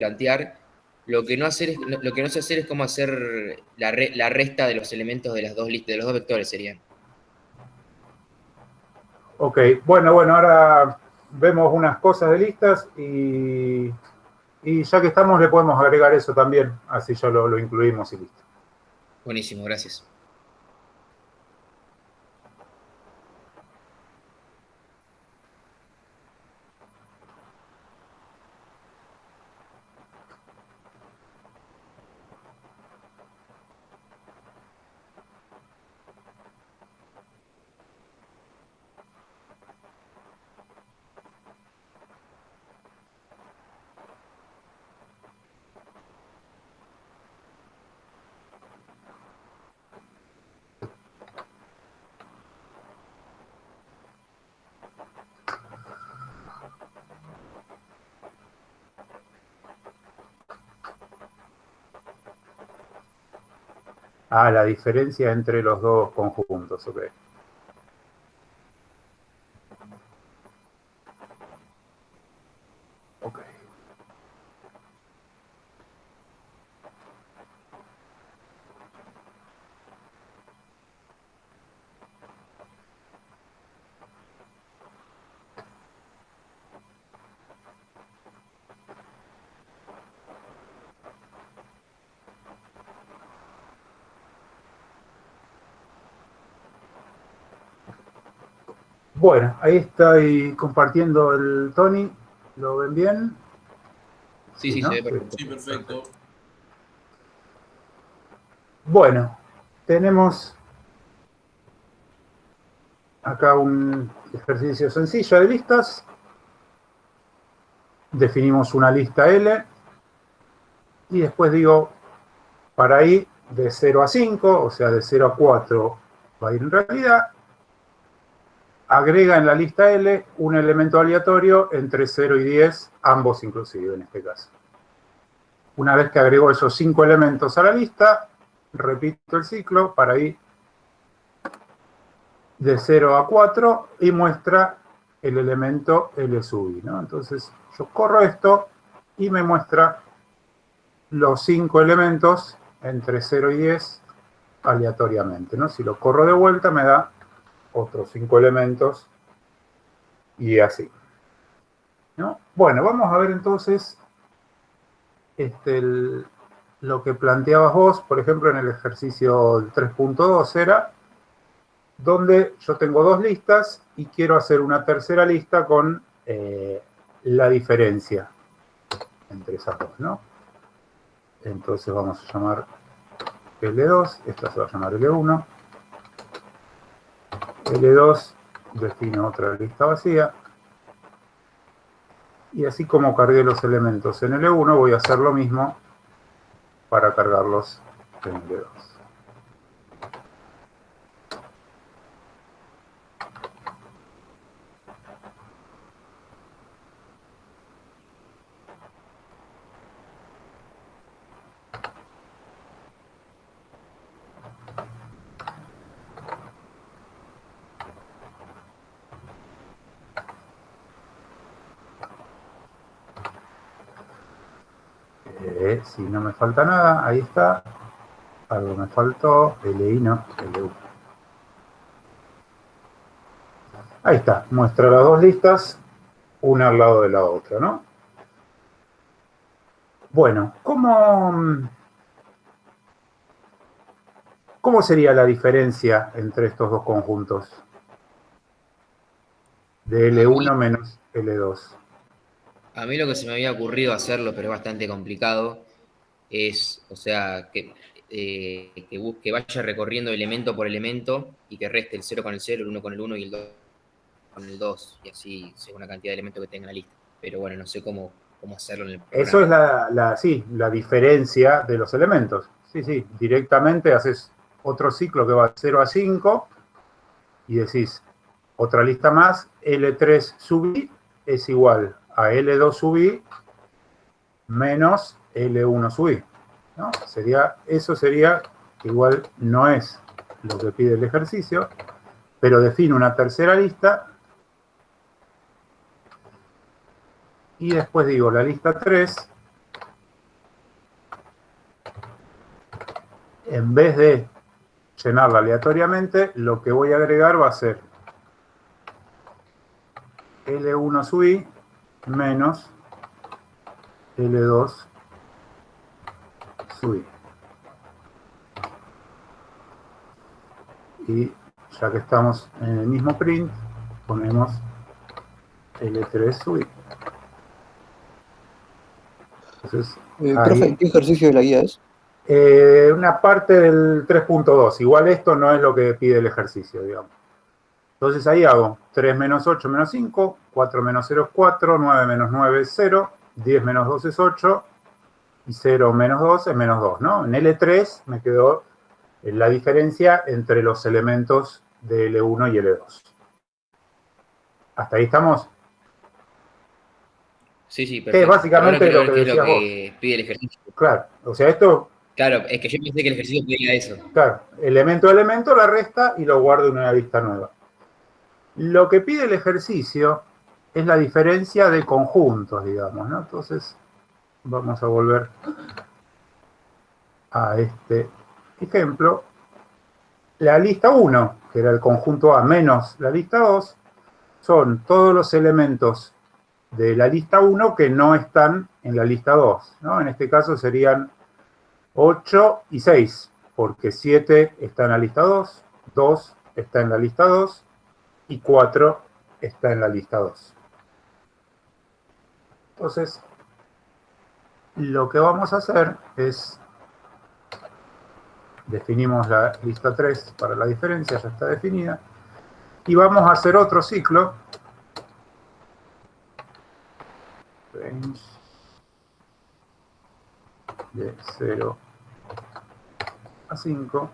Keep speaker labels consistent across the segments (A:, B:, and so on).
A: plantear. Lo que no sé hacer es cómo hacer la resta de los elementos de las dos listas, de los dos vectores serían.
B: Ok, bueno, ahora vemos unas cosas de listas y ya que estamos le podemos agregar eso también, así ya lo incluimos y listo.
A: Buenísimo, gracias.
B: Ah, la diferencia entre los dos conjuntos, ok. Ok. Bueno, ahí estoy compartiendo el Tony. ¿Lo ven bien?
A: Sí,
B: ¿no?
A: se ve perfecto.
C: Sí, perfecto.
B: Bueno, tenemos acá un ejercicio sencillo de listas. Definimos una lista L y después digo, para ahí de 0 a 5, o sea, de 0 a 4 va a ir en realidad, agrega en la lista L un elemento aleatorio entre 0 y 10, ambos inclusive en este caso. Una vez que agrego esos 5 elementos a la lista, repito el ciclo para ir de 0 a 4 y muestra el elemento L sub I, ¿no? Entonces yo corro esto y me muestra los 5 elementos entre 0 y 10 aleatoriamente, ¿no? Si lo corro de vuelta me da otros 5 elementos y así, ¿no? Bueno, vamos a ver entonces lo que planteabas vos, por ejemplo, en el ejercicio 3.2 era donde yo tengo dos listas y quiero hacer una tercera lista con la diferencia entre esas dos, ¿no? Entonces vamos a llamar L2, esta se va a llamar L1. L2 defino otra lista vacía. Y así como cargué los elementos en L1, voy a hacer lo mismo para cargarlos en L2. Si no me falta nada, ahí está. Algo me faltó, LI no, L1. Ahí está, muestra las dos listas, una al lado de la otra, ¿no? Bueno, ¿cómo sería la diferencia entre estos dos conjuntos? De L1 menos L2.
A: A mí lo que se me había ocurrido hacerlo, pero es bastante complicado, es, o sea, que vaya recorriendo elemento por elemento y que reste el 0 con el 0, el 1 con el 1 y el 2 con el 2, y así según la cantidad de elementos que tenga en la lista. Pero bueno, no sé cómo hacerlo en el
B: Eso
A: programa.
B: es sí, la diferencia de los elementos. Sí, sí, directamente haces otro ciclo que va de 0 a 5 y decís otra lista más, L3 sub I es igual a L2 sub I menos L1 sub I, ¿no? Eso sería, igual no es lo que pide el ejercicio, pero defino una tercera lista y después digo la lista 3 en vez de llenarla aleatoriamente, lo que voy a agregar va a ser L1 sub i menos L2 sub i. Y ya que estamos en el mismo print, ponemos L3 sub i. Entonces,
C: profe, ¿qué ejercicio de la guía es?
B: Una parte del 3.2. Igual esto no es lo que pide el ejercicio, digamos. Entonces ahí hago 3 menos 8 menos 5, 4 menos 0 es 4, 9 menos 9 es 0, 10 menos 2 es 8, y 0 menos 2 es menos 2, ¿no? En L3 me quedó la diferencia entre los elementos de L1 y L2. ¿Hasta ahí estamos?
A: Sí, sí,
B: Que es
A: perfecto.
B: básicamente
A: Pero
B: lo
A: ahora
B: que
A: quiero ver qué es lo
B: decías
A: que pide el ejercicio.
B: vos. Claro, o sea, esto...
A: Claro, es que yo pensé que el ejercicio pedía eso.
B: Claro, elemento a elemento la resta y lo guardo en una lista nueva. Lo que pide el ejercicio es la diferencia de conjuntos, digamos, ¿no? Entonces, vamos a volver a este ejemplo. La lista 1, que era el conjunto A menos la lista 2, son todos los elementos de la lista 1 que no están en la lista 2, ¿no? En este caso serían 8 y 6, porque 7 está en la lista 2, 2 está en la lista 2 y 4 está en la lista 2. Entonces, lo que vamos a hacer es, definimos la lista 3 para la diferencia, ya está definida, y vamos a hacer otro ciclo, range de 0 a 5,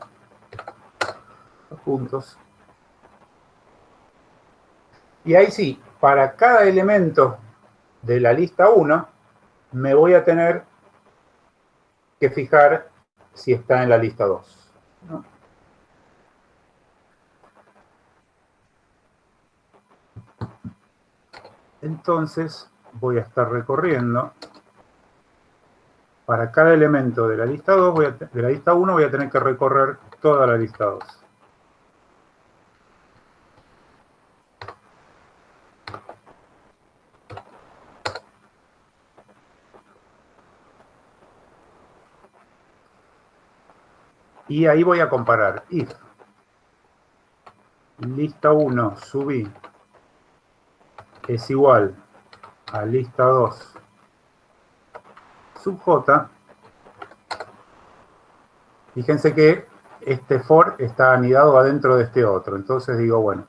B: puntos. Y ahí sí, para cada elemento de la lista 1, me voy a tener que fijar si está en la lista 2, ¿no? Entonces, voy a estar recorriendo. Para cada elemento de la lista 2, de la lista 1, voy a tener que recorrer toda la lista 2. Y ahí voy a comparar if lista 1 sub i es igual a lista 2 sub j. Fíjense que este for está anidado adentro de este otro. Entonces digo, bueno,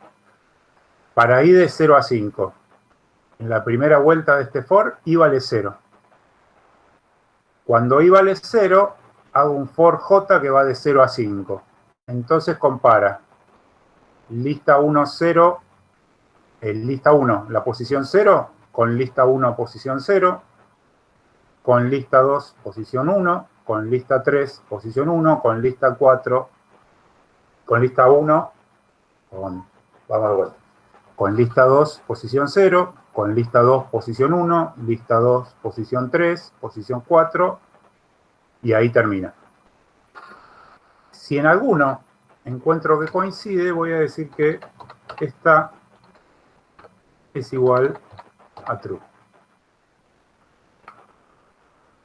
B: para i de 0 a 5, en la primera vuelta de este for, i vale 0. Cuando i vale 0, hago un for j que va de 0 a 5. Entonces compara lista 1, 0, lista 1, la posición 0, con lista 1, posición 0, con lista 2, posición 1, con lista 3, posición 1, con lista 4, con lista 1, vamos de vuelta, con lista 2, posición 0, con lista 2, posición 1, lista 2, posición 3, posición 4, y ahí termina. Si en alguno encuentro que coincide, voy a decir que esta es igual a true.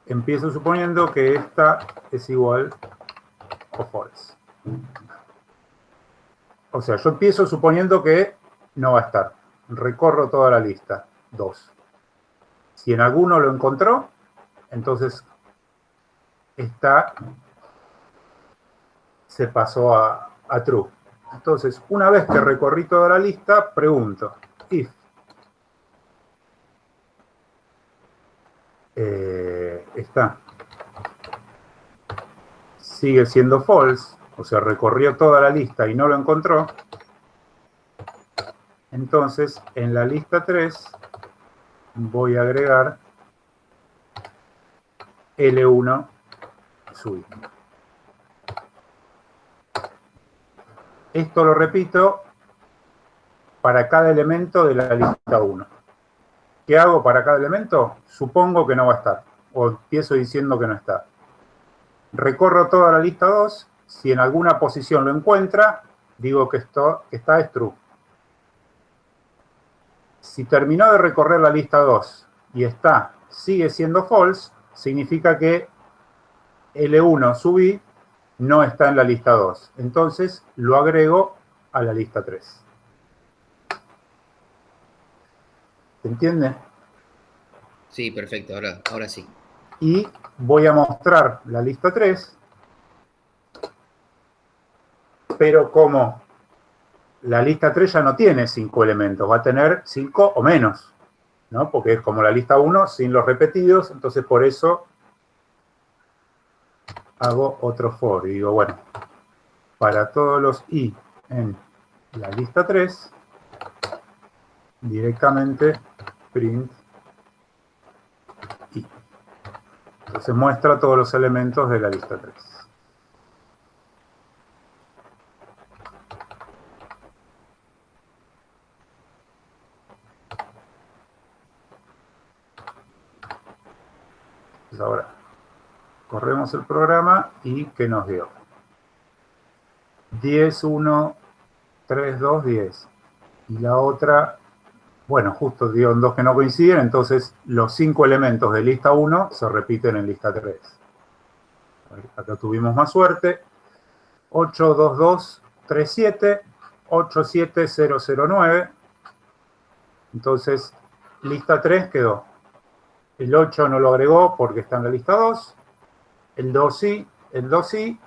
B: Empiezo suponiendo que esta es igual a false. O sea, yo empiezo suponiendo que no va a estar. Recorro toda la lista. 2. Si en alguno lo encontró, entonces esta se pasó a true. Entonces, una vez que recorrí toda la lista, pregunto, if está, sigue siendo false, o sea, recorrió toda la lista y no lo encontró, entonces en la lista 3 voy a agregar L1 sub i. Esto lo repito para cada elemento de la lista 1. ¿Qué hago para cada elemento? Supongo que no va a estar, o empiezo diciendo que no está. Recorro toda la lista 2 Si en alguna posición lo encuentra, digo que esto está es true. Si terminó de recorrer la lista 2 y sigue siendo false, significa que L1 sub i no está en la lista 2. Entonces lo agrego a la lista 3. ¿Se entiende?
A: Sí, perfecto, ahora sí.
B: Y voy a mostrar la lista 3, pero como la lista 3 ya no tiene 5 elementos, va a tener 5 o menos, ¿no? Porque es como la lista 1 sin los repetidos, entonces por eso hago otro for y digo, bueno, para todos los i en la lista 3, directamente print i. Entonces muestra todos los elementos de la lista 3. Entonces ahora corremos el programa y ¿qué nos dio? 10, 1, 3, 2, 10. Y la otra, bueno, justo dio 2 que no coinciden, entonces los 5 elementos de lista 1 se repiten en lista 3. Acá tuvimos más suerte. 8, 2, 2, 3, 7, 8, 7, 0, 0, 9. Entonces, lista 3 quedó. El 8 no lo agregó porque está en la lista 2. El 2 sí, el 2 sí,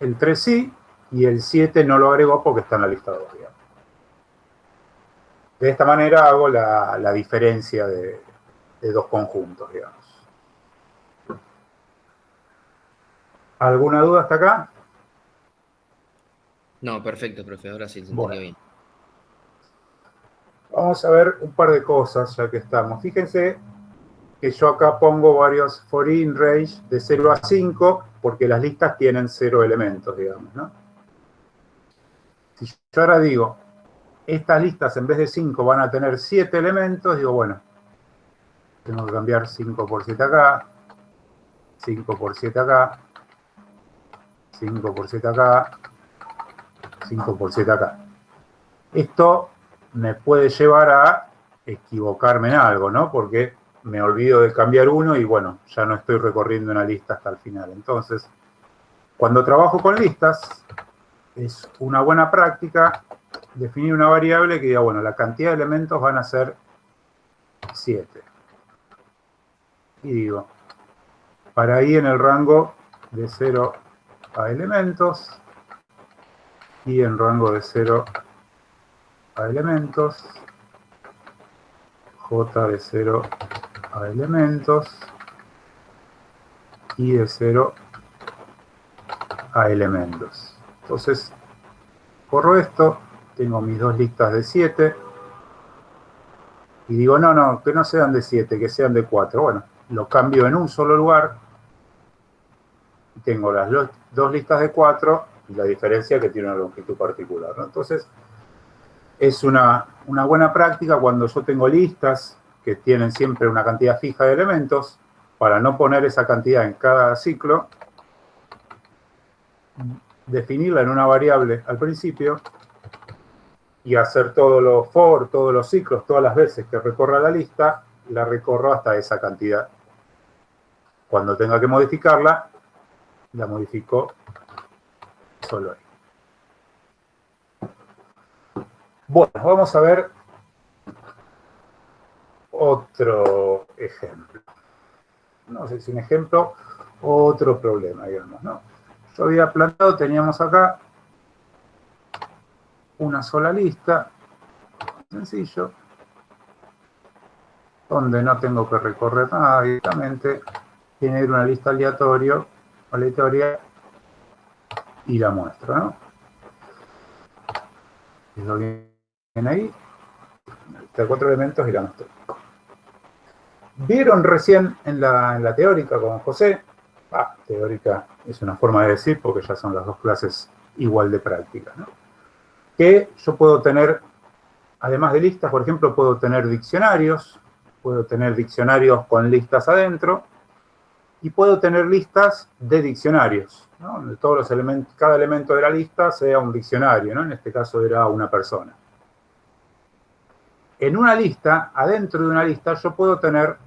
B: el 3 sí, y el 7 no lo agregó porque está en la lista 2, digamos. De esta manera hago la diferencia de dos conjuntos, digamos. ¿Alguna duda hasta acá?
A: No, perfecto, profe, ahora sí se entendió
B: Bueno.
A: bien.
B: Vamos a ver un par de cosas ya que estamos. Fíjense que yo acá pongo varios for i in range de 0 a 5 porque las listas tienen 0 elementos, digamos, ¿no? Si yo ahora digo, estas listas en vez de 5 van a tener 7 elementos, digo, bueno, tengo que cambiar 5 por 7 acá, 5 por 7 acá, 5 por 7 acá, 5 por 7 acá. Esto me puede llevar a equivocarme en algo, ¿no? Porque me olvido de cambiar uno y bueno, ya no estoy recorriendo una lista hasta el final. Entonces, cuando trabajo con listas, es una buena práctica definir una variable que diga, bueno, la cantidad de elementos van a ser 7. Y digo, para i en el rango de 0 a elementos, y en rango de 0 a elementos, j de 0 a elementos, y de 0 a elementos. Entonces, corro esto, tengo mis dos listas de 7, y digo, no, que no sean de 7, que sean de 4. Bueno, lo cambio en un solo lugar, y tengo las dos listas de 4, y la diferencia que tiene una longitud particular, ¿no? Entonces, es una buena práctica cuando yo tengo listas que tienen siempre una cantidad fija de elementos, para no poner esa cantidad en cada ciclo, definirla en una variable al principio y hacer todos los for, todos los ciclos, todas las veces que recorra la lista, la recorro hasta esa cantidad. Cuando tenga que modificarla, la modifico solo ahí. Bueno, vamos a ver otro ejemplo. No sé si un ejemplo, otro problema, digamos, ¿no? Yo había planteado, teníamos acá una sola lista, sencillo, donde no tengo que recorrer nada directamente, tener una lista aleatoria y la muestro, ¿no? Les doy bien ahí, de 4 elementos y la muestro. ¿Vieron recién en la teórica con José? Teórica es una forma de decir porque ya son las dos clases igual de prácticas, ¿no? Que yo puedo tener, además de listas, por ejemplo, puedo tener diccionarios con listas adentro, y puedo tener listas de diccionarios, ¿no? Donde todos los elementos, cada elemento de la lista sea un diccionario, ¿no? En este caso era una persona. En una lista, adentro de una lista, yo puedo tener,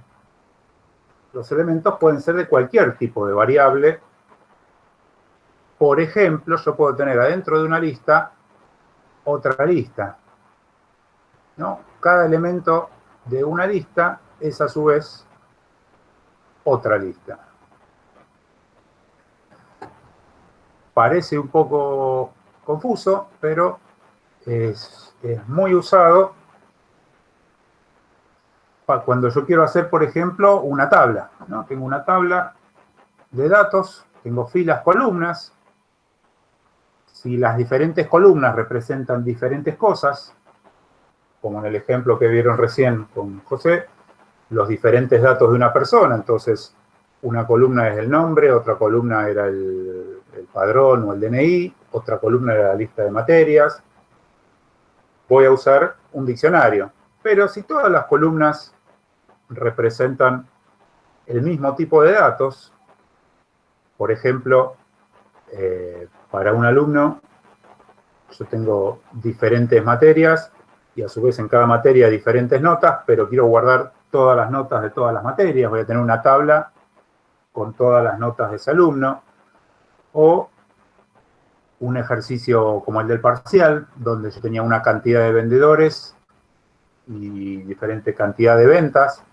B: los elementos pueden ser de cualquier tipo de variable. Por ejemplo, yo puedo tener adentro de una lista otra lista, ¿no? Cada elemento de una lista es a su vez otra lista. Parece un poco confuso, pero es muy usado cuando yo quiero hacer, por ejemplo, una tabla, ¿no? Tengo una tabla de datos, tengo filas, columnas. Si las diferentes columnas representan diferentes cosas, como en el ejemplo que vieron recién con José, los diferentes datos de una persona, entonces una columna es el nombre, otra columna era el padrón o el DNI, otra columna era la lista de materias. Voy a usar un diccionario. Pero si todas las columnas representan el mismo tipo de datos, por ejemplo, para un alumno, yo tengo diferentes materias y a su vez en cada materia diferentes notas, pero quiero guardar todas las notas de todas las materias. Voy a tener una tabla con todas las notas de ese alumno. O un ejercicio como el del parcial, donde yo tenía una cantidad de vendedores y diferente cantidad de ventas.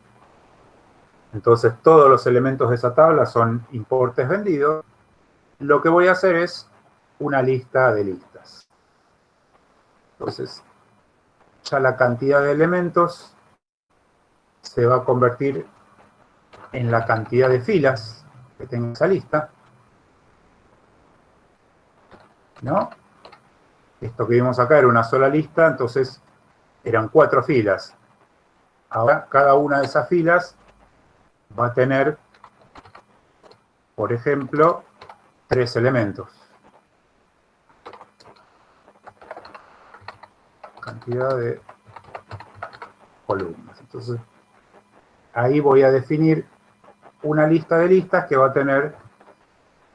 B: Entonces todos los elementos de esa tabla son importes vendidos. Lo que voy a hacer es una lista de listas. Entonces, ya la cantidad de elementos se va a convertir en la cantidad de filas que tenga esa lista, ¿no? Esto que vimos acá era una sola lista, entonces eran 4 filas. Ahora, cada una de esas filas va a tener, por ejemplo, 3 elementos. Cantidad de columnas. Entonces, ahí voy a definir una lista de listas que va a tener,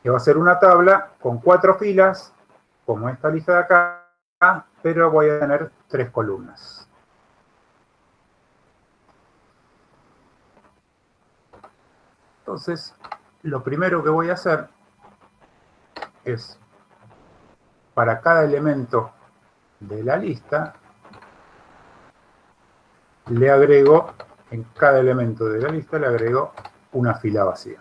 B: que va a ser una tabla con 4 filas, como esta lista de acá, pero voy a tener 3 columnas. Entonces, lo primero que voy a hacer es, para cada elemento de la lista, le agrego, en cada elemento de la lista le agrego una fila vacía.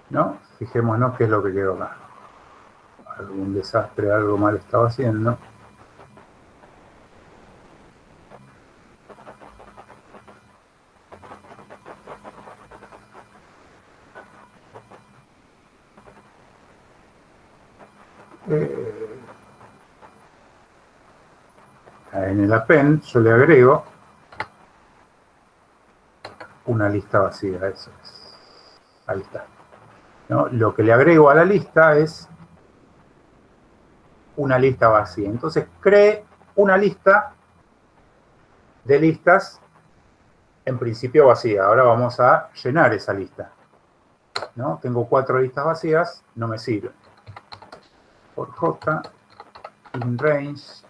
B: ¿No? Fijémonos qué es lo que quedó acá. Algún desastre, algo mal estaba haciendo. En el append yo le agrego una lista vacía, eso es. Ahí está. ¿No? Lo que le agrego a la lista es una lista vacía. Entonces cree una lista de listas en principio vacía. Ahora vamos a llenar esa lista, ¿no? Tengo 4 listas vacías, no me sirven. Por J, in range,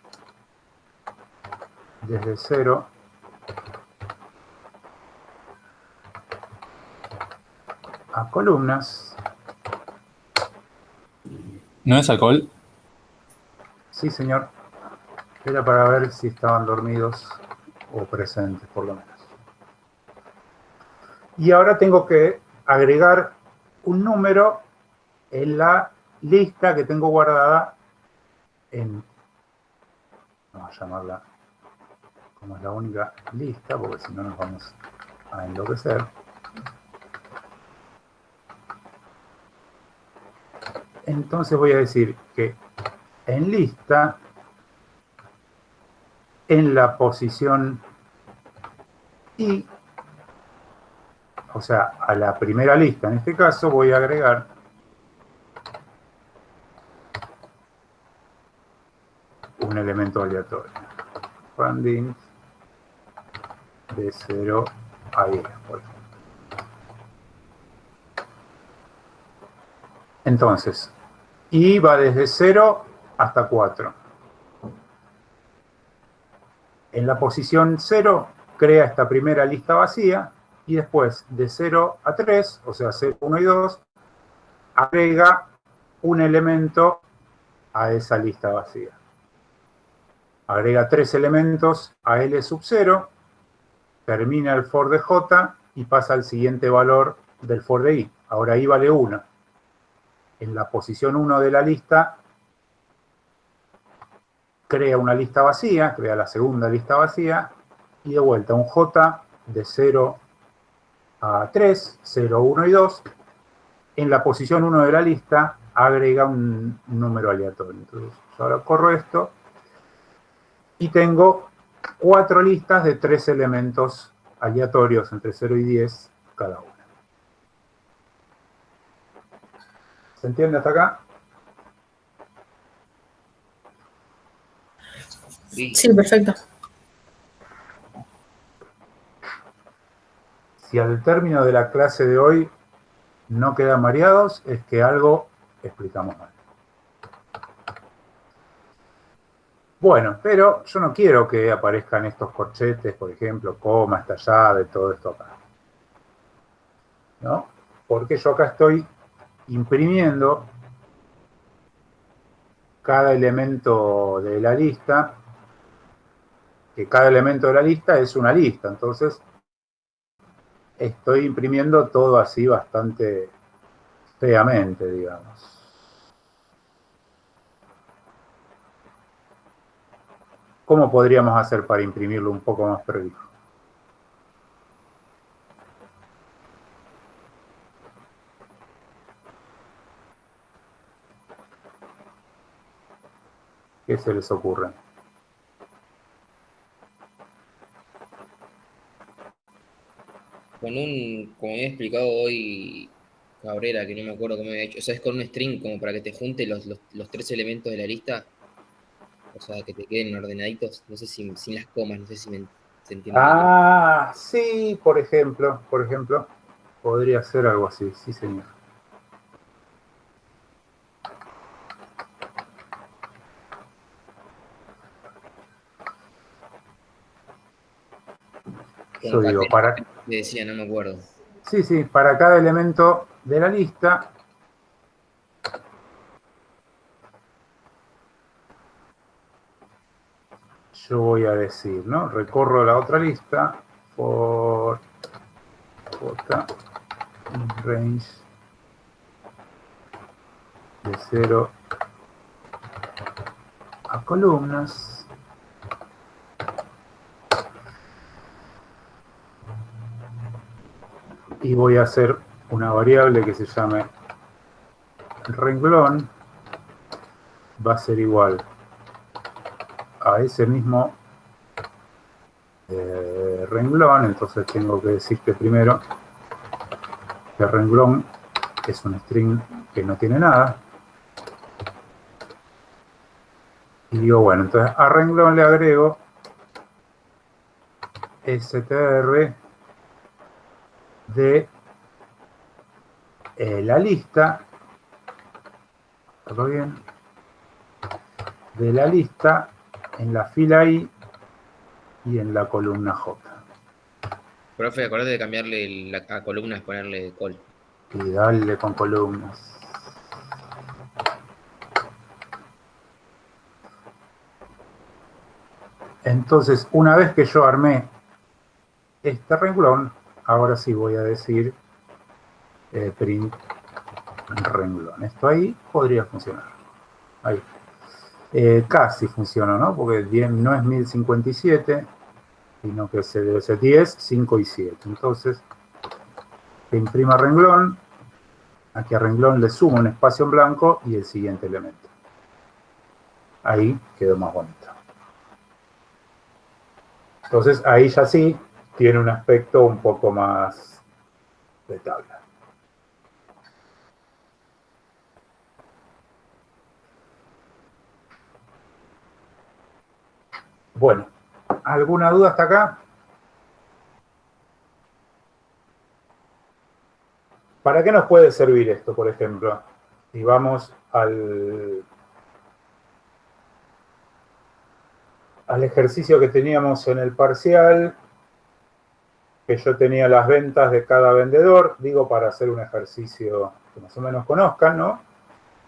B: desde 0 a columnas.
D: ¿No es alcohol?
B: Sí, señor. Era para ver si estaban dormidos o presentes, por lo menos. Y ahora tengo que agregar un número en la lista que tengo guardada en... Vamos a llamarla como es la única lista, porque si no nos vamos a enloquecer. Entonces voy a decir que en lista, en la posición I, o sea, a la primera lista, en este caso voy a agregar un elemento aleatorio. Expanding de 0 a 10, por ejemplo. Entonces, y va desde 0 hasta 4. En la posición 0 crea esta primera lista vacía y después de 0 a 3, o sea 0, 1 y 2, agrega un elemento a esa lista vacía. Agrega 3 elementos a L sub 0, termina el for de J y pasa al siguiente valor del for de I. Ahora I vale 1. En la posición 1 de la lista crea una lista vacía, crea la segunda lista vacía y de vuelta un J de 0 a 3, 0, 1 y 2. En la posición 1 de la lista agrega un número aleatorio. Entonces yo ahora corro esto y tengo 4 listas de 3 elementos aleatorios entre 0 y 10 cada una. ¿Se entiende hasta acá?
A: Sí.
D: Sí, perfecto.
B: Si al término de la clase de hoy no quedan mareados, es que algo explicamos mal. Bueno, pero yo no quiero que aparezcan estos corchetes, por ejemplo, coma, esta llave, todo esto acá. ¿No? Porque yo acá estoy imprimiendo cada elemento de la lista, que cada elemento de la lista es una lista. Entonces, estoy imprimiendo todo así bastante feamente, digamos. ¿Cómo podríamos hacer para imprimirlo un poco más prolijo? ¿Qué se les ocurre?
A: Con como había explicado hoy Cabrera, que no me acuerdo cómo había hecho, o sea, es con un string como para que te junte los 3 elementos de la lista, o sea, que te queden ordenaditos, no sé si sin las comas, no sé si se entiende lo que quiero.
B: Ah, sí, por ejemplo, podría ser algo así, sí, señor.
A: Como
B: Yo digo,
A: Catherine le decía, no me acuerdo.
B: sí, para cada elemento de la lista, yo voy a decir, ¿no? Recorro la otra lista, for j range de 0 a columnas. Y voy a hacer una variable que se llame renglón. Va a ser igual a ese mismo renglón. Entonces tengo que decir que primero que renglón es un string que no tiene nada. Y digo, bueno, entonces a renglón le agrego str de la lista, ¿todo bien? De la lista en la fila I y en la columna J.
A: Profe, acordate de cambiarle a columnas, ponerle col.
B: Y darle con columnas. Entonces, una vez que yo armé este renglón, ahora sí voy a decir print renglón. Esto ahí podría funcionar. Ahí. Casi funcionó, ¿no? Porque no es 1057, sino que debe ser 10, 5 y 7. Entonces, que imprima renglón. Aquí a renglón le sumo un espacio en blanco y el siguiente elemento. Ahí quedó más bonito. Entonces, ahí ya sí tiene un aspecto un poco más de tabla. Bueno, ¿alguna duda hasta acá? ¿Para qué nos puede servir esto, por ejemplo? Si vamos al ejercicio que teníamos en el parcial, que yo tenía las ventas de cada vendedor, digo para hacer un ejercicio que más o menos conozcan, ¿no?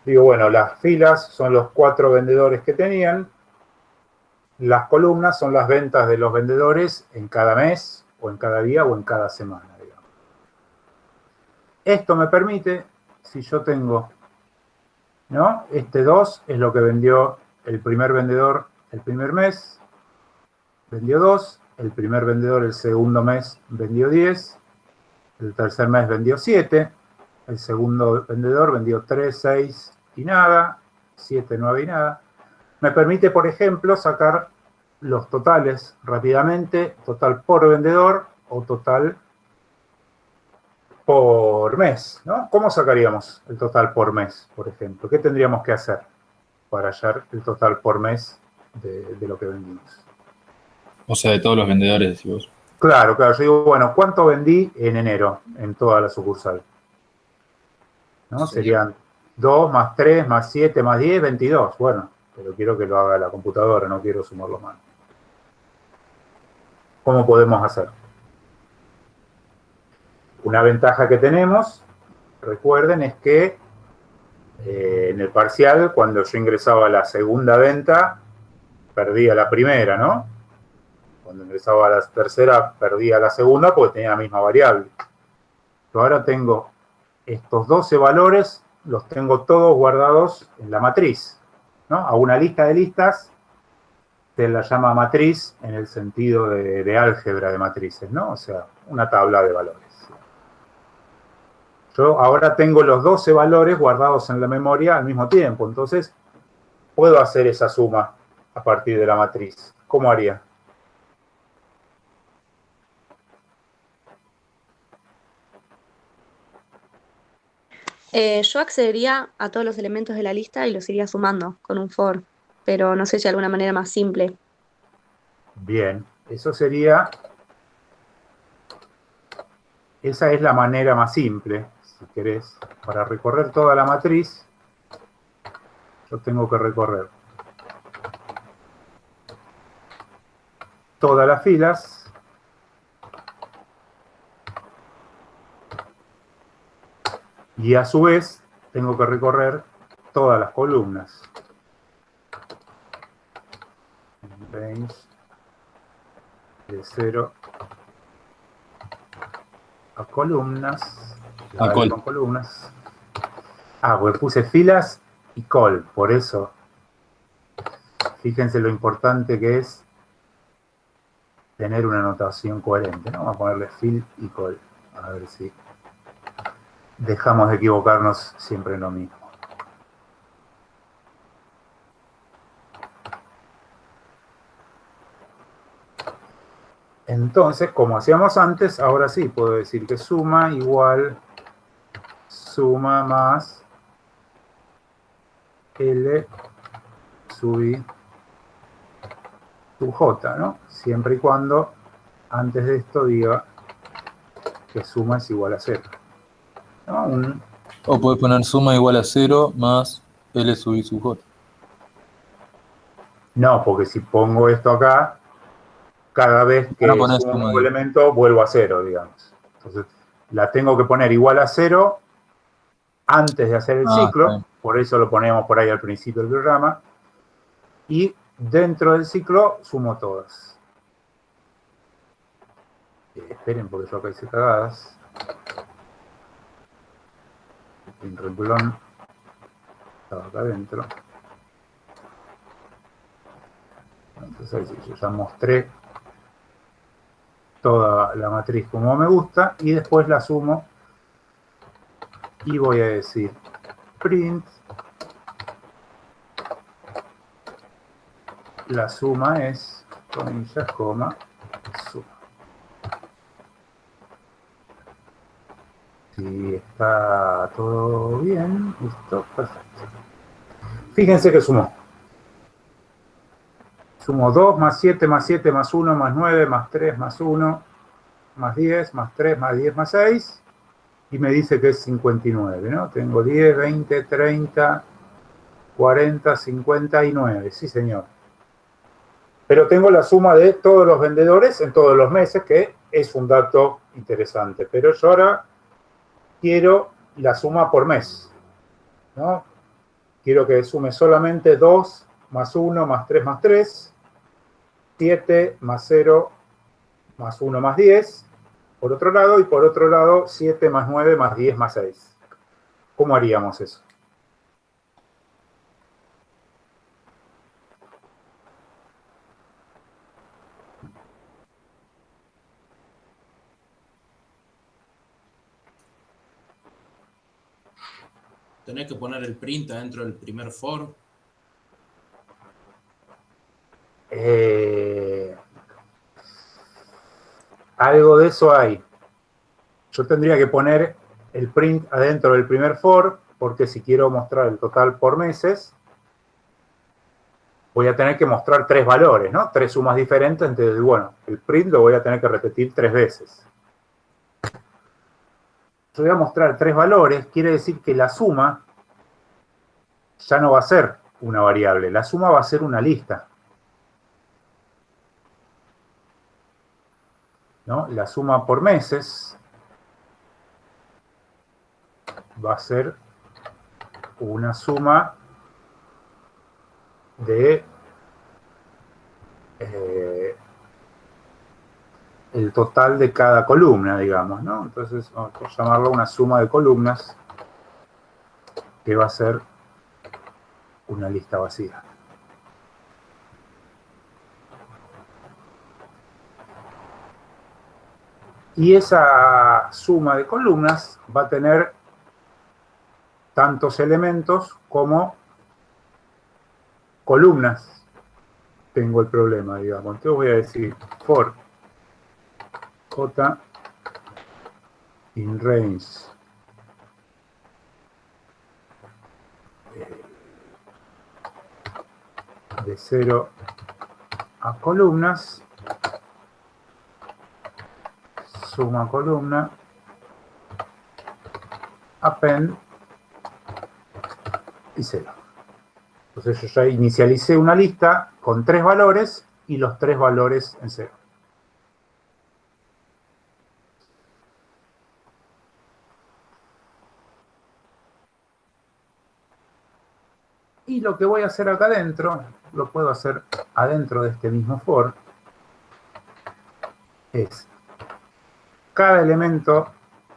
B: Digo, bueno, las filas son los 4 vendedores que tenían, las columnas son las ventas de los vendedores en cada mes, o en cada día, o en cada semana, digamos. Esto me permite, si yo tengo, ¿no? Este 2 es lo que vendió el primer vendedor el primer mes, vendió 2, el primer vendedor el segundo mes vendió 10, el tercer mes vendió 7, el segundo vendedor vendió 3, 6 y nada, 7, 9 y nada. Me permite, por ejemplo, sacar los totales rápidamente, total por vendedor o total por mes, ¿no? ¿Cómo sacaríamos el total por mes, por ejemplo? ¿Qué tendríamos que hacer para hallar el total por mes de lo que vendimos?
D: O sea, de todos los vendedores, decís vos.
B: Claro, yo digo, bueno, ¿cuánto vendí en enero en toda la sucursal? ¿No?
A: Sí.
B: Serían 2 más 3 más 7 más 10, 22. Bueno, pero quiero que lo haga la computadora, no quiero sumarlo a mano. ¿Cómo podemos hacer? Una ventaja que tenemos, recuerden, es que en el parcial, cuando yo ingresaba a la segunda venta, perdía la primera, ¿no? Cuando ingresaba a la tercera, perdía la segunda porque tenía la misma variable. Yo ahora tengo estos 12 valores, los tengo todos guardados en la matriz, ¿no? A una lista de listas se la llama matriz en el sentido de álgebra de matrices, ¿no? O sea, una tabla de valores. Yo ahora tengo los 12 valores guardados en la memoria al mismo tiempo, entonces puedo hacer esa suma a partir de la matriz. ¿Cómo haría?
E: Yo accedería a todos los elementos de la lista y los iría sumando con un for, pero no sé si hay alguna manera más simple.
B: Bien, eso sería... Esa es la manera más simple, si querés. Para recorrer toda la matriz, yo tengo que recorrer todas las filas y a su vez tengo que recorrer todas las columnas. Range de 0 a columnas.
D: A col.
B: Con columnas. Ah, pues puse filas y col, por eso. Fíjense lo importante que es tener una notación coherente, ¿no? Vamos a ponerle fill y col. A ver si dejamos de equivocarnos siempre en lo mismo. Entonces, como hacíamos antes, ahora sí puedo decir que suma igual suma más L sub I sub J, ¿no? Siempre y cuando antes de esto diga que suma es igual a 0. ¿No?
D: O podés poner suma igual a 0 más L sub I sub J.
B: No, porque si pongo esto acá, cada vez que
D: No ponés
B: sumo
D: suma,
B: un elemento, vuelvo a 0, digamos. Entonces, la tengo que poner igual a 0 antes de hacer el ciclo, por eso lo ponemos por ahí al principio del programa, y dentro del ciclo sumo todas. Esperen, porque yo acá hice cagadas. El renglón estaba acá adentro. Entonces ahí sí, yo ya mostré toda la matriz como me gusta, y después la sumo, y voy a decir print, la suma es, comillas, coma, suma. Si está todo bien, listo, perfecto. Fíjense que sumó. Sumo 2 más 7 más 7 más 1 más 9 más 3 más 1 más 10 más 3 más 10 más 6 y me dice que es 59, ¿no? Tengo 10, 20, 30, 40, 59, sí señor. Pero tengo la suma de todos los vendedores en todos los meses, que es un dato interesante. Pero yo ahora quiero la suma por mes, ¿no? Quiero que sume solamente 2 más 1 más 3 más 3, 7 más 0 más 1 más 10, por otro lado, y por otro lado 7 más 9 más 10 más 6. ¿Cómo haríamos eso?
F: Tenés que poner el print adentro del primer for.
B: Algo de eso hay. Yo tendría que poner el print adentro del primer for, porque si quiero mostrar el total por meses, voy a tener que mostrar 3 valores, ¿no? 3 sumas diferentes, entonces, bueno, el print lo voy a tener que repetir 3 veces. Yo voy a mostrar 3 valores, quiere decir que la suma ya no va a ser una variable, la suma va a ser una lista, ¿no? La suma por meses va a ser una suma de el total de cada columna, digamos, ¿no? Entonces vamos a llamarlo una suma de columnas que va a ser una lista vacía. Y esa suma de columnas va a tener tantos elementos como columnas. Tengo el problema, digamos. Entonces voy a decir for j in range de 0 a columnas, suma columna, append y 0. Entonces yo ya inicialicé una lista con 3 valores y los 3 valores en 0. Y lo que voy a hacer acá adentro, lo puedo hacer adentro de este mismo for, es cada elemento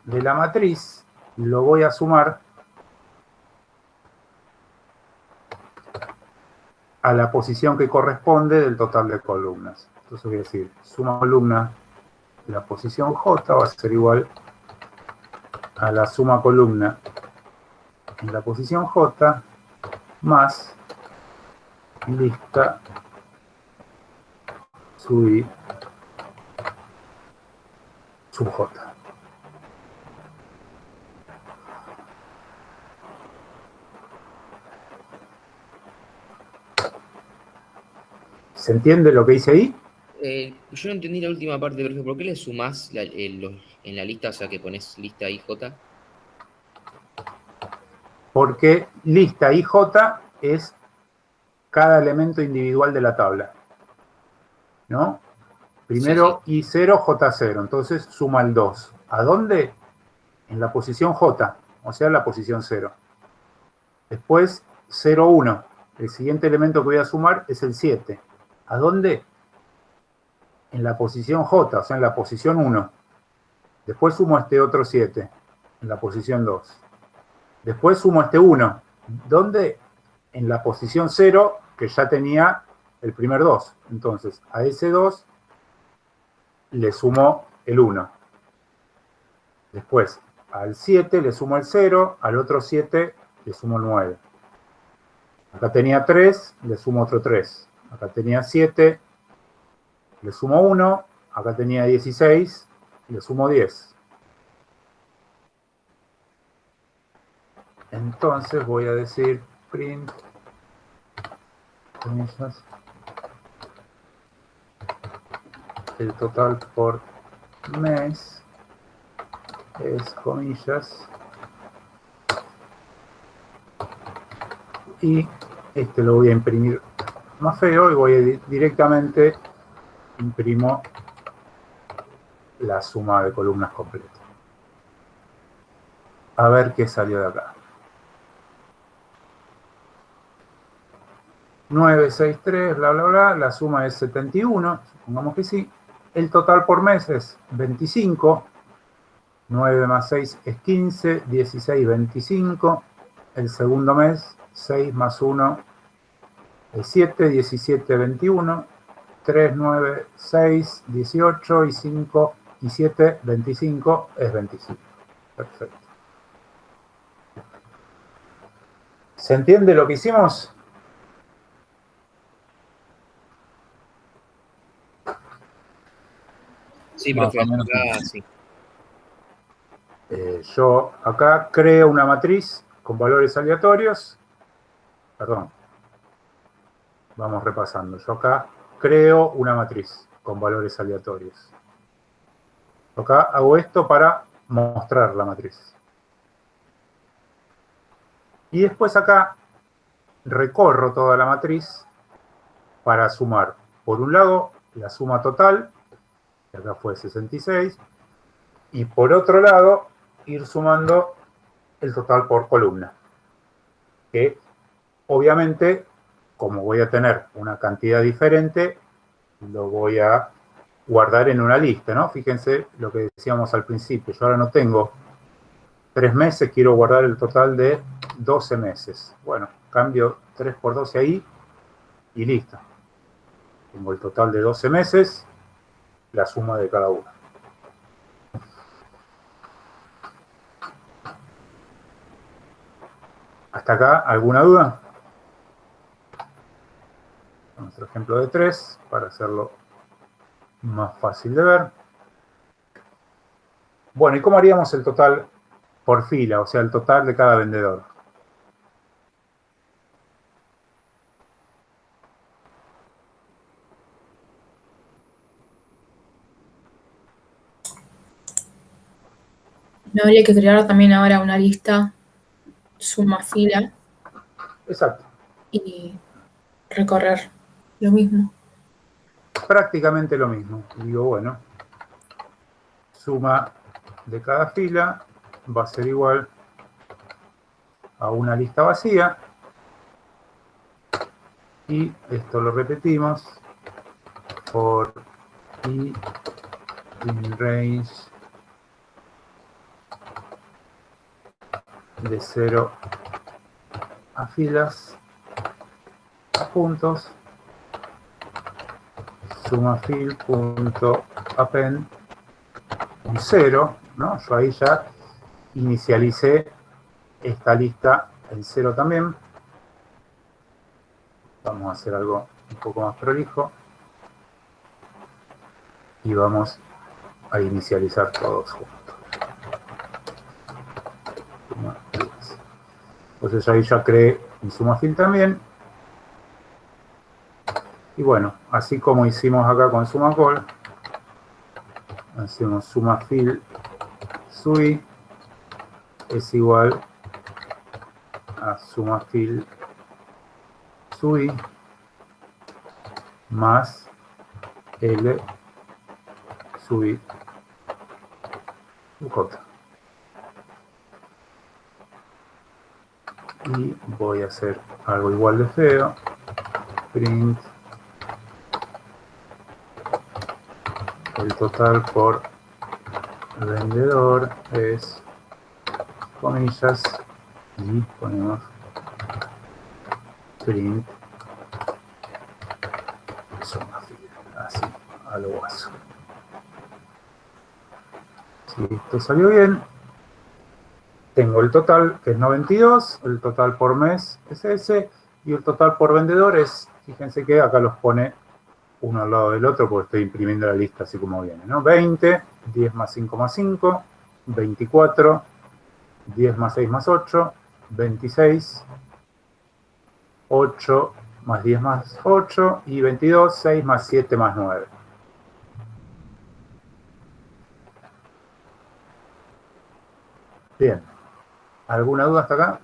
B: de la matriz lo voy a sumar a la posición que corresponde del total de columnas. Entonces voy a decir, suma columna, la posición J va a ser igual a la suma columna en la posición J más lista sub I sub J. ¿Se entiende lo que hice ahí?
A: Yo no entendí la última parte, pero ¿por qué le sumás en la lista, o sea, que pones lista IJ?
B: Porque lista IJ es cada elemento individual de la tabla, ¿no? Primero
A: Sí.
B: I0, J0, entonces suma el 2. ¿A dónde? En la posición J, o sea, en la posición 0. Después 0, 1. El siguiente elemento que voy a sumar es el 7. ¿A dónde? En la posición J, o sea, en la posición 1. Después sumo este otro 7, en la posición 2. Después sumo este 1. ¿Dónde? En la posición 0, que ya tenía el primer 2. Entonces, a ese 2 le sumo el 1. Después, al 7 le sumo el 0, al otro 7 le sumo el 9. Acá tenía 3, le sumo otro 3. Acá tenía 7, le sumo 1. Acá tenía 16, le sumo 10. Entonces voy a decir print, comillas, el total por mes es, comillas, y este lo voy a imprimir más feo y voy a directamente imprimo la suma de columnas completa. A ver qué salió de acá. 963, bla, bla, bla. La suma es 71, supongamos que sí. El total por mes es 25. 9 más 6 es 15. 16, 25. El segundo mes, 6 más 1 es 7. 17, 21. 3, 9, 6, 18 y 5 y 7, 25 es 25. Perfecto. ¿Se entiende lo que hicimos?
A: Sí,
D: Más
A: profe,
D: o menos.
A: acá sí.
B: Yo acá creo una matriz con valores aleatorios. Perdón. Vamos repasando. Yo acá creo una matriz con valores aleatorios. Acá hago esto para mostrar la matriz. Y después acá recorro toda la matriz para sumar. Por un lado, la suma total, que acá fue 66, y por otro lado, ir sumando el total por columna. Que obviamente, como voy a tener una cantidad diferente, lo voy a guardar en una lista, ¿no? Fíjense lo que decíamos al principio. Yo ahora no tengo 3 meses, quiero guardar el total de 12 meses. Bueno, cambio 3 por 12 ahí y listo. Tengo el total de 12 meses, la suma de cada uno. ¿Hasta acá alguna duda? Nuestro ejemplo de 3 para hacerlo más fácil de ver. Bueno, ¿y cómo haríamos el total por fila? O sea, el total de cada vendedor.
G: No habría que crear también ahora una lista suma fila
B: Exacto.
G: y recorrer lo mismo.
B: Prácticamente lo mismo. Digo, bueno, suma de cada fila va a ser igual a una lista vacía. Y esto lo repetimos por i in range de 0 a filas a puntos suma fil.append un 0, ¿no? Yo ahí ya inicialicé esta lista en 0 también. Vamos a hacer algo un poco más prolijo y vamos a inicializar todos juntos. Entonces ahí ya creé mi suma fil también. Y bueno, así como hicimos acá con suma call, hacemos suma fil sui es igual a suma fil sui más L sui j. Y voy a hacer algo igual de feo. Print el total por vendedor es, comillas, y ponemos print suma fil, así, a lo guaso. Si esto salió bien, tengo el total, que es 92, el total por mes es ese, y el total por vendedor es, fíjense que acá los pone uno al lado del otro, porque estoy imprimiendo la lista así como viene, ¿no? 20, 10 más 5 más 5, 24, 10 más 6 más 8, 26, 8 más 10 más 8, y 22, 6 más 7 más 9. Bien. ¿Alguna duda hasta acá?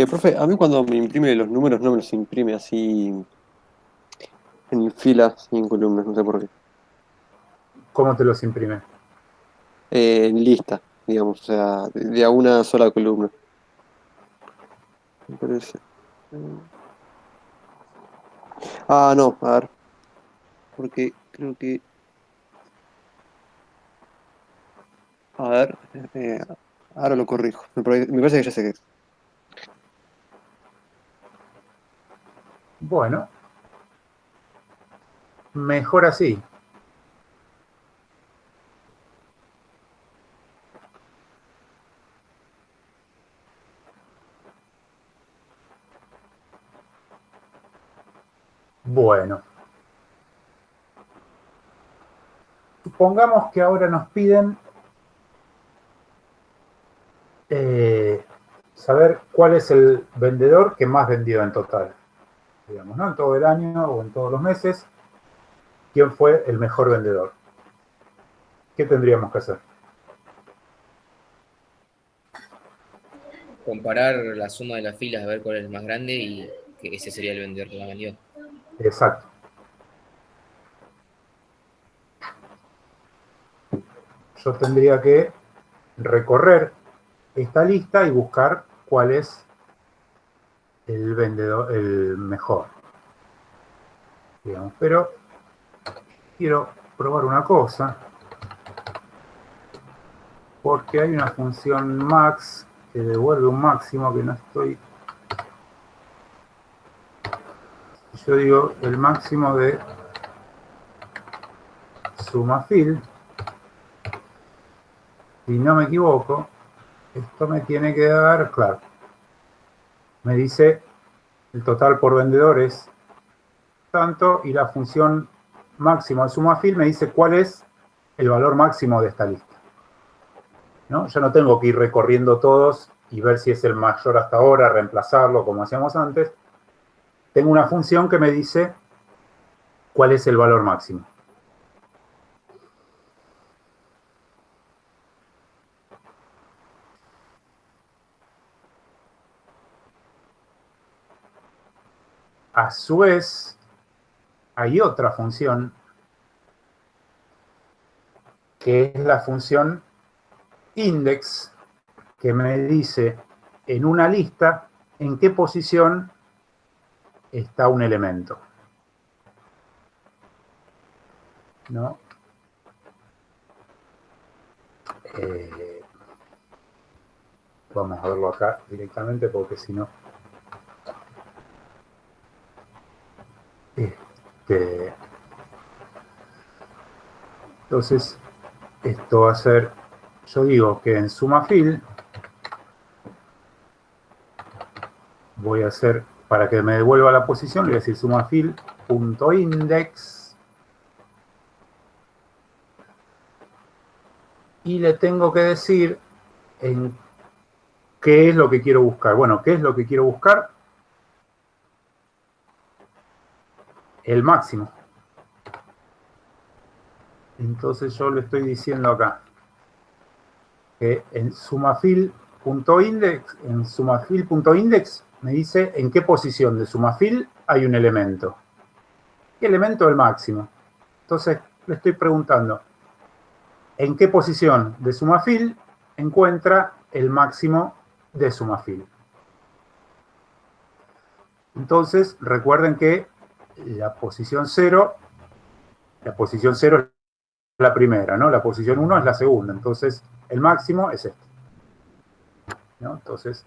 C: Profe, a mí cuando me imprime los números no me los imprime así en filas y en columnas, no sé por qué.
B: ¿Cómo te los imprime?
C: En lista, digamos, o sea, de a una sola columna. Me parece. Ah, no, a ver, porque creo que. A ver, ahora lo corrijo. Me parece que ya sé qué es.
B: Bueno, mejor así. Bueno, supongamos que ahora nos piden saber cuál es el vendedor que más vendió en total. Digamos, ¿no? En todo el año o en todos los meses, ¿quién fue el mejor vendedor? ¿Qué tendríamos que hacer?
A: Comparar la suma de las filas a ver cuál es el más grande y que ese sería el vendedor que la vendió.
B: Exacto. Yo tendría que recorrer esta lista y buscar cuál es el vendedor, el mejor. Digamos, pero quiero probar una cosa, porque hay una función max que devuelve un máximo que no estoy. Yo digo el máximo de SumaFill, si no me equivoco, esto me tiene que dar, claro, me dice el total por vendedores tanto y la función máximo de SumaFill me dice cuál es el valor máximo de esta lista, ¿no? Yo no tengo que ir recorriendo todos y ver si es el mayor hasta ahora, reemplazarlo como hacíamos antes. Tengo una función que me dice cuál es el valor máximo. A su vez, hay otra función que es la función index, que me dice en una lista en qué posición está un elemento, ¿no? Vamos a verlo acá directamente porque si no... entonces, esto va a ser... Yo digo que en SumaFill voy a hacer, para que me devuelva la posición, le voy a decir SumaFill.index y le tengo que decir en qué es lo que quiero buscar. Bueno, ¿qué es lo que quiero buscar? El máximo. Entonces yo le estoy diciendo acá que en SumaFill.index me dice en qué posición de SumaFill hay un elemento. ¿Qué elemento? El máximo. Entonces le estoy preguntando en qué posición de SumaFill encuentra el máximo de SumaFill. Entonces recuerden que la posición 0 es la primera, ¿no? La posición 1 es la segunda. Entonces el máximo es este, ¿no? Entonces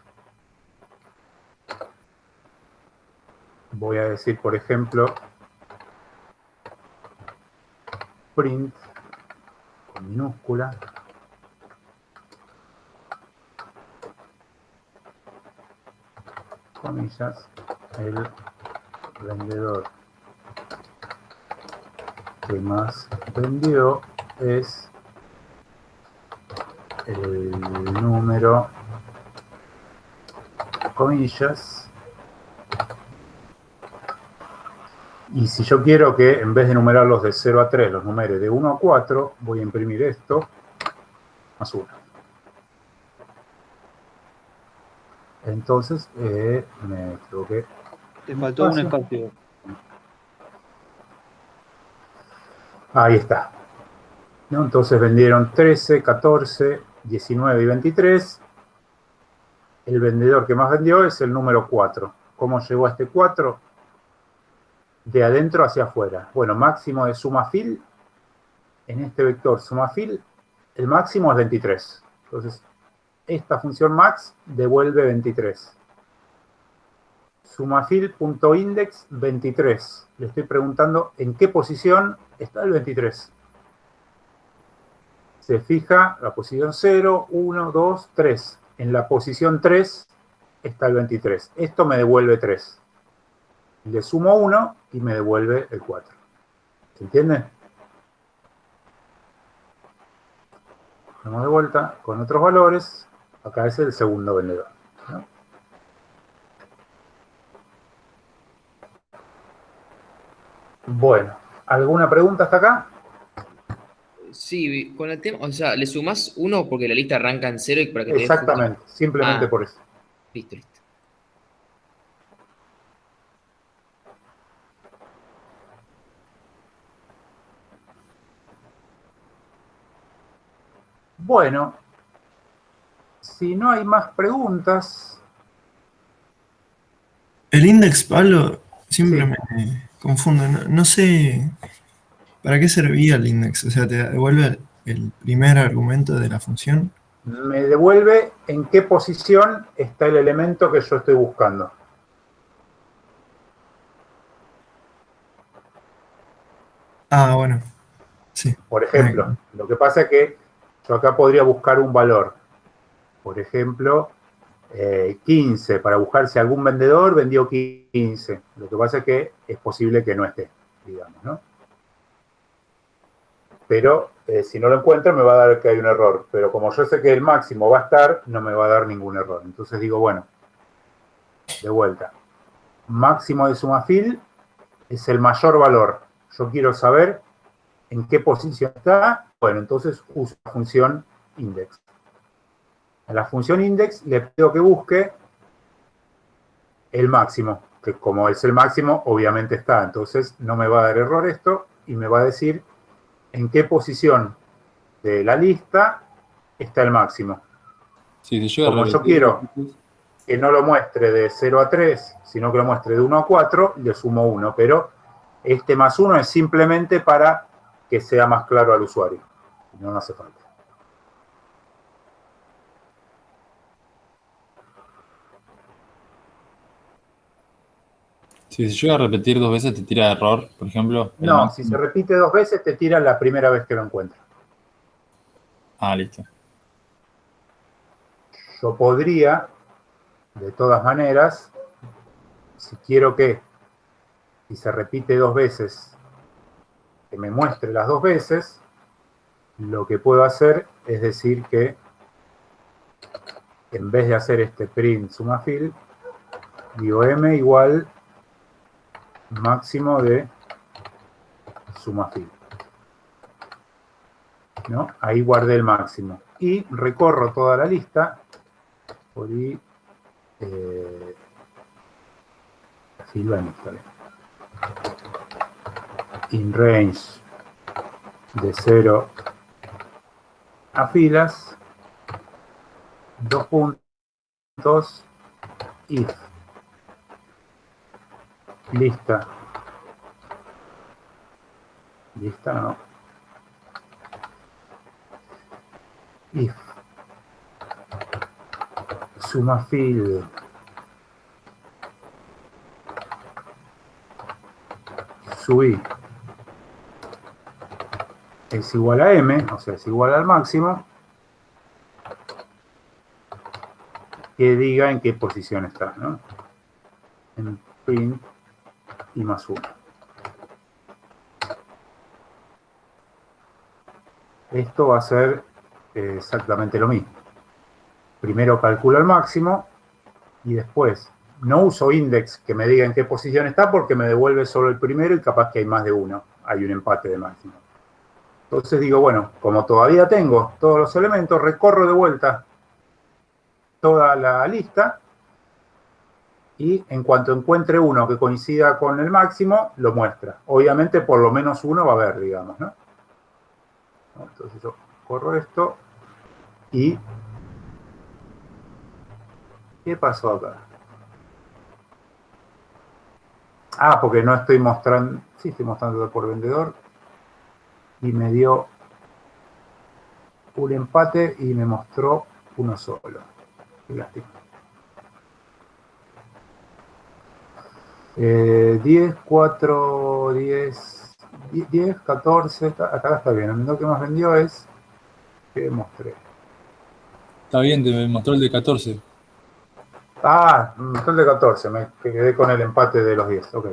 B: voy a decir, por ejemplo, print con minúscula comillas el vendedor que más vendió es el número comillas Y si yo quiero que en vez de numerarlos de 0 a 3, los numere de 1 a 4, voy a imprimir esto, más 1. Entonces, me equivoqué.
C: Te faltó un espacio.
B: Ahí está. ¿No? Entonces vendieron 13, 14, 19 y 23. El vendedor que más vendió es el número 4. ¿Cómo llegó a este 4? De adentro hacia afuera. Bueno, máximo de suma fil. En este vector suma fil, el máximo es 23. Entonces, esta función max devuelve 23. Sumafil.index 23. Le estoy preguntando en qué posición está el 23. Se fija la posición 0, 1, 2, 3. En la posición 3 está el 23. Esto me devuelve 3. Le sumo 1 y me devuelve el 4. ¿Se entiende? Vamos de vuelta con otros valores. Acá es el segundo vendedor, ¿no? Bueno, ¿alguna pregunta hasta acá?
A: Sí, con el tema, o sea, le sumás 1 porque la lista arranca en 0 y para que te dé
B: Exactamente, simplemente
A: Ah.
B: por eso.
A: Listo.
B: Bueno, si no hay más preguntas,
H: El index, Pablo, siempre
B: Sí.
H: me confundo. No sé para qué servía el index. O sea, te devuelve el primer argumento de la función.
B: me devuelve en qué posición está el elemento que yo estoy buscando.
H: Ah, bueno. Sí.
B: Por ejemplo, lo que pasa es que yo acá podría buscar un valor. Por ejemplo, 15. Para buscar si algún vendedor vendió 15. Lo que pasa es que es posible que no esté, digamos, ¿no? Pero si no lo encuentro me va a dar que hay un error. Pero como yo sé que el máximo va a estar, no me va a dar ningún error. Entonces digo, bueno, de vuelta. Máximo de sumafil es el mayor valor. Yo quiero saber en qué posición está. Bueno, entonces uso la función index. A la función index le pido que busque el máximo, que como es el máximo, obviamente está. Entonces no me va a dar error esto y me va a decir en qué posición de la lista está el máximo.
D: Sí, si llega a
B: Como yo
D: repetir,
B: quiero que no lo muestre de 0 a 3, sino que lo muestre de 1 a 4, le sumo 1. Pero este más 1 es simplemente para que sea más claro al usuario. No hace falta.
D: si se llega a repetir 2 veces te tira error, por ejemplo. El
B: No, si
D: máximo.
B: se repite 2 veces, te tira la primera vez que lo encuentra.
D: Ah, listo.
B: Yo podría, de todas maneras, si quiero que, si se repite 2 veces, que me muestre las 2 veces, lo que puedo hacer es decir que en vez de hacer este print sumafil, digo m igual máximo de sumafil. ¿No? Ahí guardé el máximo. Y recorro toda la lista. Por ahí, in range de 0 a filas, 2 puntos, if, lista, no, if, sumafil, subí, es igual a m, o sea, es igual al máximo, que diga en qué posición está, ¿no? En print y más 1. Esto va a ser exactamente lo mismo. Primero calculo el máximo y después no uso index que me diga en qué posición está porque me devuelve solo el primero y capaz que hay más de uno. Hay un empate de máximo. Entonces digo, bueno, como todavía tengo todos los elementos, recorro de vuelta toda la lista y en cuanto encuentre uno que coincida con el máximo, lo muestra. Obviamente por lo menos uno va a haber, digamos, ¿no? Entonces yo corro esto y... ¿qué pasó acá? Ah, porque no estoy mostrando... sí, estoy mostrando por vendedor. Y me dio un empate y me mostró uno solo. Qué lástima. 10, 4, 10, 10, 14, acá está bien. Lo que más vendió es que mostré.
D: Está bien, te mostró el de 14.
B: Ah, mostró el de 14, me quedé con el empate de los 10, ok.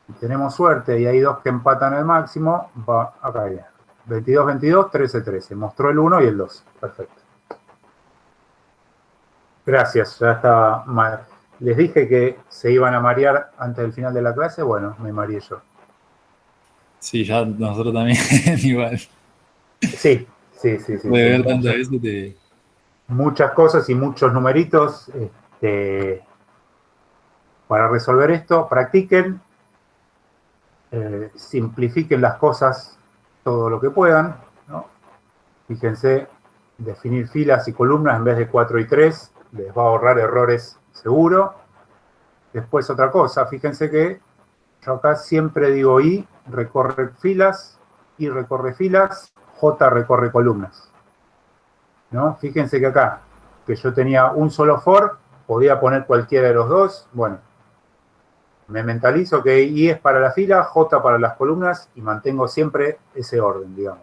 B: Y tenemos suerte y hay dos que empatan el máximo, va acá bien. 22, 22, 13, 13. Mostró el 1 y el 2, perfecto. Gracias, ya estaba mal. Les dije que se iban a marear antes del final de la clase, bueno, me mareé yo.
D: Sí, ya nosotros también, igual.
B: Sí.
D: Puede ver tantas veces te...
B: muchas cosas y muchos numeritos para resolver esto. Practiquen, simplifiquen las cosas todo lo que puedan, ¿no? Fíjense, definir filas y columnas en vez de 4 y 3 les va a ahorrar errores seguro. Después otra cosa, fíjense que yo acá siempre digo I recorre filas, I recorre filas, J recorre columnas, ¿no? Fíjense que acá, que yo tenía un solo for, podía poner cualquiera de los dos. Bueno, me mentalizo que I es para la fila, J para las columnas y mantengo siempre ese orden, digamos.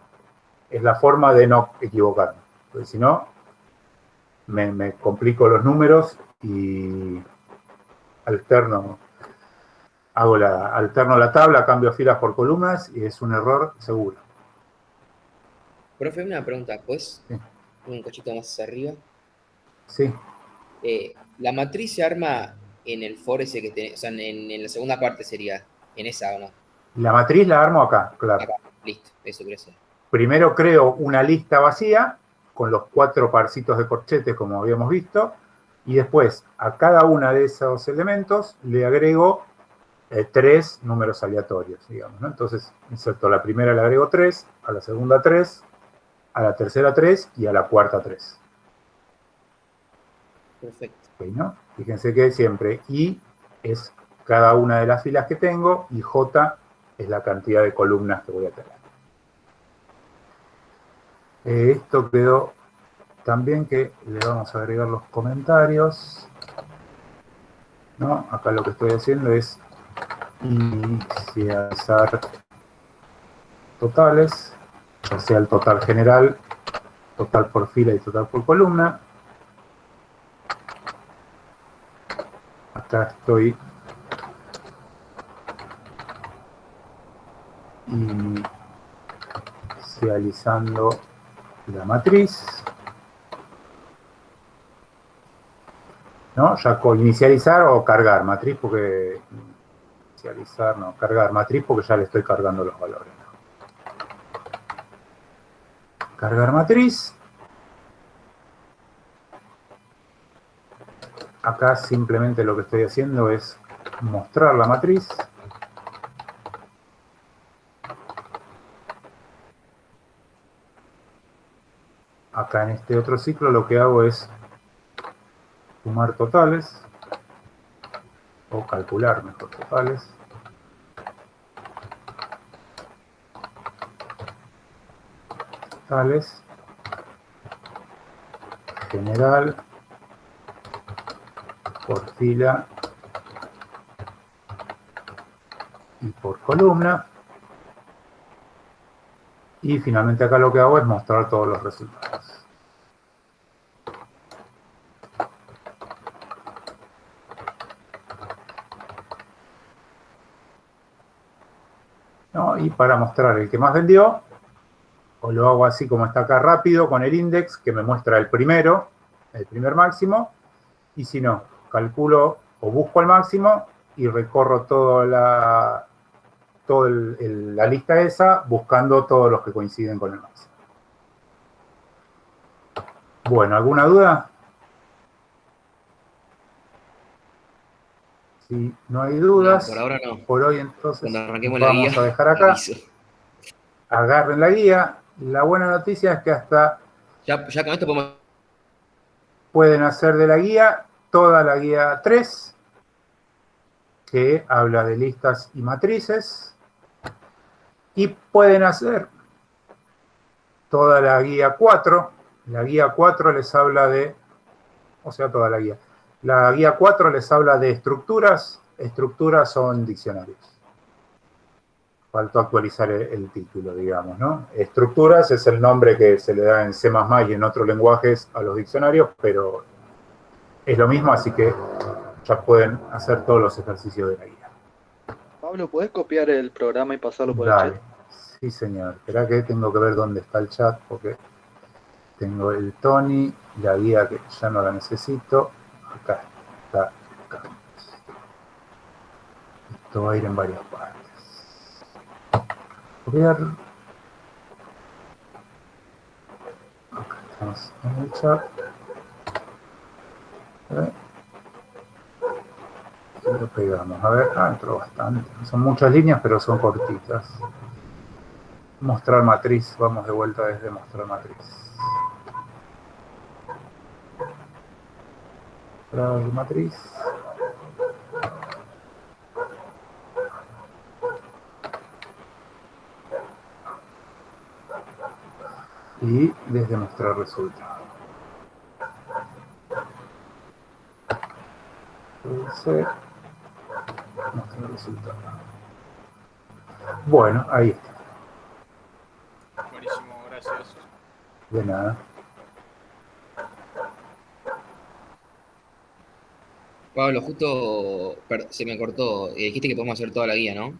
B: Es la forma de no equivocarme, porque si no, me complico los números y alterno la tabla, cambio filas por columnas y es un error seguro.
A: Profe, una pregunta, ¿pues?
B: Sí.
A: Un cachito más hacia arriba.
B: Sí.
A: ¿La matriz se arma en el for ese que tenés? O sea, en la segunda parte sería, en esa o no.
B: La matriz la armo acá, claro.
A: Acá, listo, eso quiero decir.
B: Primero creo una lista vacía con los 4 parcitos de corchetes como habíamos visto y después a cada una de esos elementos le agrego 3 números aleatorios, digamos, ¿no? Entonces, inserto la primera le agrego 3, a la segunda 3, a la tercera 3 y a la cuarta 3.
A: Perfecto.
B: Okay, ¿no? Fíjense que siempre I es cada una de las filas que tengo y J es la cantidad de columnas que voy a tener. Esto quedó también que le vamos a agregar los comentarios, ¿no? Acá lo que estoy haciendo es inicializar totales, ya sea el total general, total por fila y total por columna. Acá estoy inicializando la matriz, ¿no? Ya con inicializar o cargar matriz porque inicializar, no, cargar matriz porque ya le estoy cargando los valores, ¿no? Cargar matriz. Acá simplemente lo que estoy haciendo es mostrar la matriz. Acá en este otro ciclo lo que hago es sumar totales, o calcular mejor totales. Totales, general, por fila y por columna. Y finalmente acá lo que hago es mostrar todos los resultados. ¿No? Y para mostrar el que más vendió, o lo hago así como está acá rápido con el index que me muestra el primer máximo, y si no, calculo o busco el máximo y recorro toda la lista esa buscando todos los que coinciden con el máximo. Bueno, ¿alguna duda? Si no hay dudas,
A: No, por ahora no.
B: por hoy entonces
A: Cuando arranquemos la
B: vamos
A: guía,
B: a dejar acá.
A: aviso.
B: Agarren la guía. La buena noticia es que hasta
A: Ya con esto podemos...
B: pueden hacer de la guía toda la guía 3, que habla de listas y matrices, y pueden hacer toda la guía 4. La guía 4 les habla de, o sea, toda la guía. La guía 4 les habla de estructuras. Estructuras son diccionarios. Faltó actualizar el título, digamos, ¿no? Estructuras es el nombre que se le da en C++ y en otros lenguajes a los diccionarios, pero es lo mismo, así que ya pueden hacer todos los ejercicios de la guía.
I: Pablo, ¿podés copiar el programa y pasarlo por el
B: Dale.
I: chat?
B: Sí, señor. Espera que tengo que ver dónde está el chat, porque tengo el Tony, la guía que ya no la necesito. Acá está. Acá. Esto va a ir en varias partes. Copiar. Acá estamos en el chat. A ver. Y lo pegamos. A ver, entró bastante. Son muchas líneas, pero son cortitas. Mostrar matriz. Vamos de vuelta desde mostrar matriz. Mostrar matriz. Y desde mostrar resultado. Mostrar resultado. Bueno, ahí está.
J: Buenísimo, gracias.
B: De nada.
A: Pablo, justo se me cortó. Dijiste que podemos hacer toda la guía, ¿no?